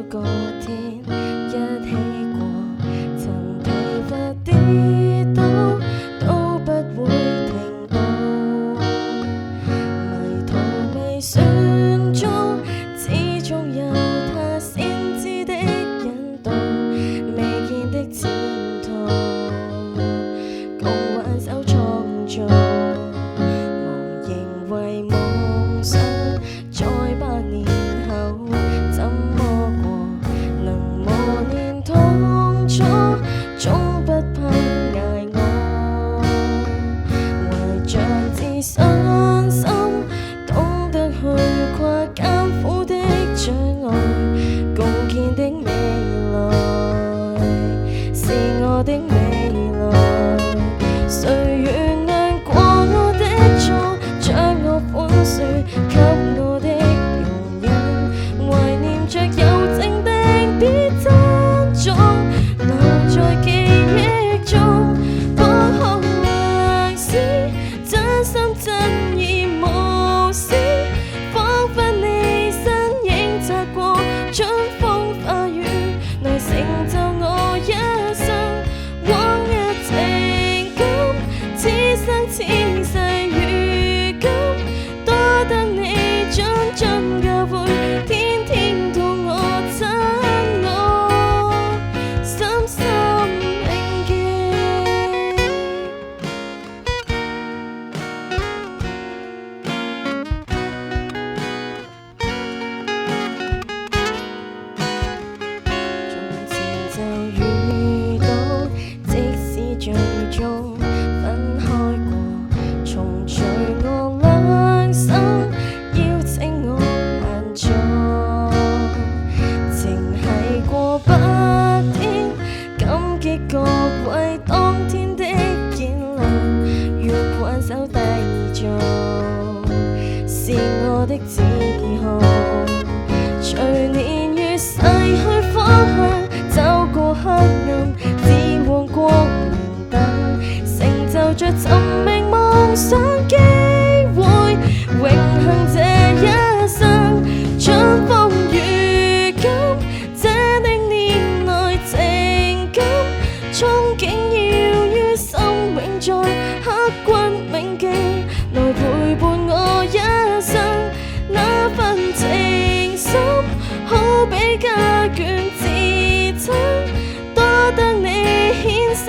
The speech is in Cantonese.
個天一起過，曾疲乏跌倒都不會停步，迷途未算終，始終有他先知的引導，未見的前途，共挽手創造，忘形為夢想，在百年後怎麼過，能磨練痛楚，終不怕捱餓，懷着自信心，懂得去跨艱苦的障礙，共建的未來是我的未來，誰原諒過我的錯，將我寬恕給我的容忍，懷念着有情定別珍重，留在記憶中，放空良思，真心真意無私，彷彿你身影擦過春風化雨，來成就我一生。往日情感，此生此世如今，多得你諄諄教誨，天天同我親我，深深銘記。從前就遇到，即使最終分開過，重聚我兩心，邀請我難做，情繫過百天，感激各位當天的見諒，願挽手締造，是我的志向，隨年月逝去方向，走過黑暗，指望光明燈，成就着尋覓夢想機會，榮幸這一生，春風如今，這歷年來情感，憧憬要於心永在，刻骨銘記，來陪伴我一生，那份情深，好比家眷至親，多得你牽手。